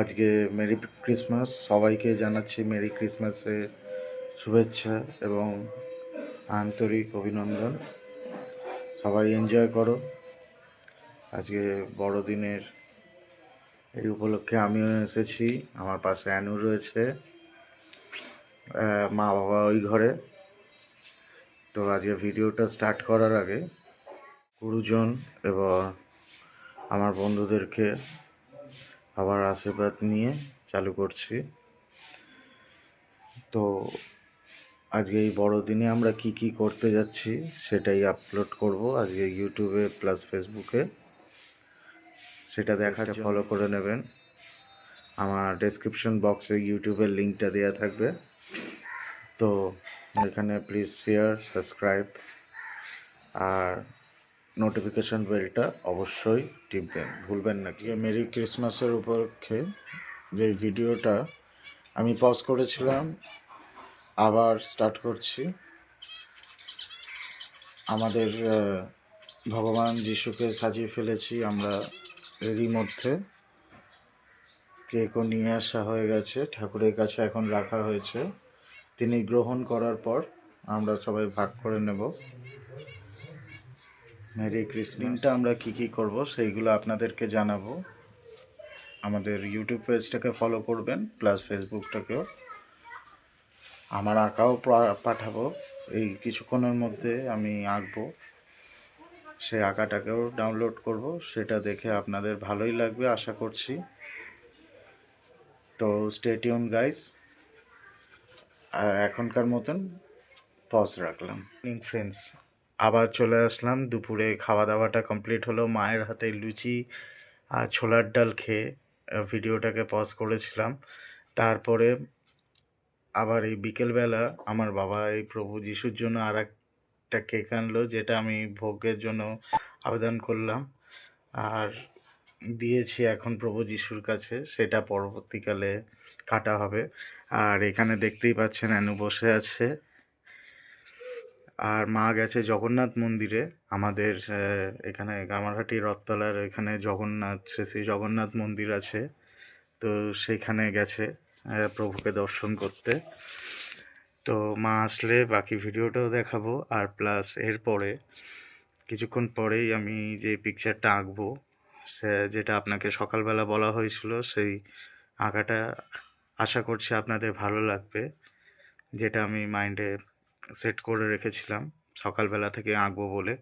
আজকে merry Christmas, সবাইকে জানাচ্ছি মেরি ক্রিসমাসের শুভেচ্ছা এবং আন্তরিক অভিনন্দন। সবাই এনজয় করো। আজকে বড়দিনের এই উপলক্ষে আমিও এসেছি, আমার পাশে অ্যানু রয়েছে, মা বাবা ওই ঘরে। তো আজকে ভিডিওটা স্টার্ট করার আগে গুরুজন এবং আমার বন্ধুদেরকে আবার আশীর্বাদ নিয়ে চালু করছি। তো আজকে এই বড়দিনে আমরা কি কি করতে যাচ্ছি সেটাই আপলোড করব আজকে ইউটিউবে প্লাস ফেসবুকে। সেটা দেখার ফলো করে নেবেন। আমার ডেসক্রিপশন বক্সে ইউটিউবের লিঙ্কটা দেওয়া থাকবে। তো এখানে প্লিজ শেয়ার, সাবস্ক্রাইব আর নোটিফিকেশন বেলটা অবশ্যই টিপবেন, ভুলবেন না। কি মেরি ক্রিসমাসের উপলক্ষে যে ভিডিওটা আমি পজ করেছিলাম আবার স্টার্ট করছি। আমাদের ভগবান যিশুকে সাজিয়ে ফেলেছি আমরা এরই মধ্যে। কেকও নিয়ে আসা হয়ে গেছে, ঠাকুরের কাছে এখন রাখা হয়েছে। তিনি গ্রহণ করার পর আমরা সবাই ভাগ করে নেব। মেরি ক্রিসমাসটা আমরা কি কি করব সেইগুলো আপনাদেরকে জানাবো। আমাদের ইউটিউব পেজটাকে ফলো করবেন, প্লাস ফেসবুকটাকেও। আমার আঁকাও পাঠাবো, এই কিছুক্ষণের মধ্যে আমি আঁকবো। সেই আঁকাটাকেও ডাউনলোড করব, সেটা দেখে আপনাদের ভালোই লাগবে আশা করছি। তো স্টে টিউন গাইস। এখনকার মতন পজ রাখলাম। ফ্রেন্ডস, আবার চলে আসলাম। দুপুরে খাওয়া দাওয়াটা কমপ্লিট হলো, মায়ের হাতে লুচি আর ছোলার ডাল খেয়ে ভিডিওটাকে পজ করেছিলাম। তারপরে আবার এই বিকেলবেলা আমার বাবা এই প্রভু যিশুর জন্য আর একটা কেক আনলো, যেটা আমি ভোগের জন্য আবেদন করলাম আর দিয়েছি এখন প্রভু যিশুর কাছে। সেটা পরবর্তীকালে কাটা হবে। আর এখানে দেখতেই পাচ্ছেন অ্যানু বসে আছে, আর মা গেছে জগন্নাথ মন্দিরে। আমাদের এখানে গামারহাটি রথতলার এখানে জগন্নাথ, শ্রী জগন্নাথ মন্দির আছে। তো সেইখানে গেছে প্রভুকে দর্শন করতে। তো মা আসলে বাকি ভিডিওটাও দেখাবো। আর প্লাস এরপরে কিছুক্ষণ পরেই আমি যে পিকচারটা আঁকবো, যেটা আপনাকে সকালবেলা বলা হয়েছিল, সেই আঁকাটা আশা করছি আপনাদের ভালো লাগবে। যেটা আমি মাইন্ডে সেট করে রেখেছিলাম সকালবেলা থেকে আঁকবো বলে।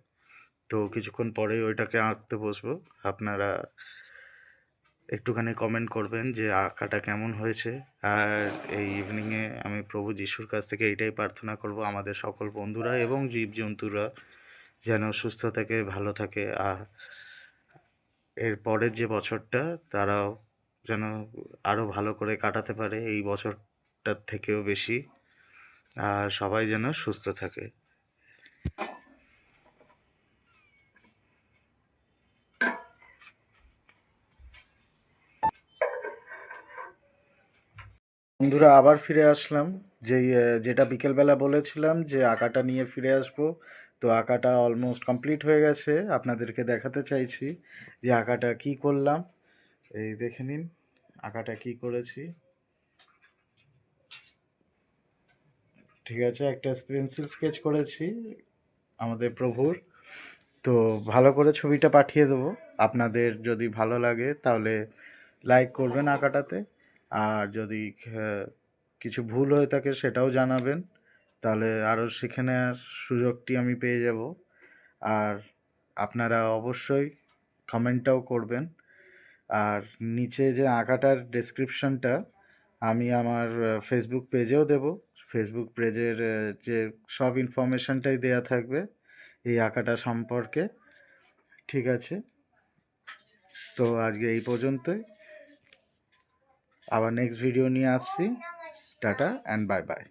তো কিছুক্ষণ পরেই ওইটাকে আঁকতে বসবো। আপনারা একটুখানি কমেন্ট করবেন যে আঁকাটা কেমন হয়েছে। আর এই ইভিনিংয়ে আমি প্রভু যিশুর কাছ থেকে এইটাই প্রার্থনা করব, আমাদের সকল বন্ধুরা এবং জীবজন্তুরা যেন সুস্থ থাকে, ভালো থাকে। আর এর পরের যে বছরটা তারাও যেন আরও ভালো করে কাটাতে পারে এই বছরটার থেকেও বেশি। আর সবাই যেন সুস্থ থাকে। বন্ধুরা, আবার ফিরে আসলাম। যেটা বিকেলবেলা বলেছিলাম যে আঁকাটা নিয়ে ফিরে আসবো, তো আঁকাটা অলমোস্ট কমপ্লিট হয়ে গেছে। আপনাদেরকে দেখাতে চাইছি যে আঁকাটা কি করলাম। এই দেখে নিন আঁকাটা কি করেছি। ঠিক আছে, একটা পেন্সিল স্কেচ করেছি আমাদের প্রভুর। তো ভালো করে ছবিটা পাঠিয়ে দেবো। আপনাদের যদি ভালো লাগে তাহলে লাইক করবেন আঁকাটাতে। আর যদি কিছু ভুল হয়ে থাকে সেটাও জানাবেন, তাহলে আরও শিখে নেওয়ার সুযোগটি আমি পেয়ে যাব। আর আপনারা অবশ্যই কমেন্টটাও করবেন। আর নিচে যে আঁকাটার ডেসক্রিপশনটা আমি আমার ফেসবুক পেজেও দেব। ফেসবুক পেজের যে সব ইনফরমেশনটাই দেয়া থাকবে এই আঁকাটা সম্পর্কে। ঠিক আছে, তো আজকে এই পর্যন্তই। আবার নেক্সট ভিডিও নিয়ে আসছি। Tata and bye bye.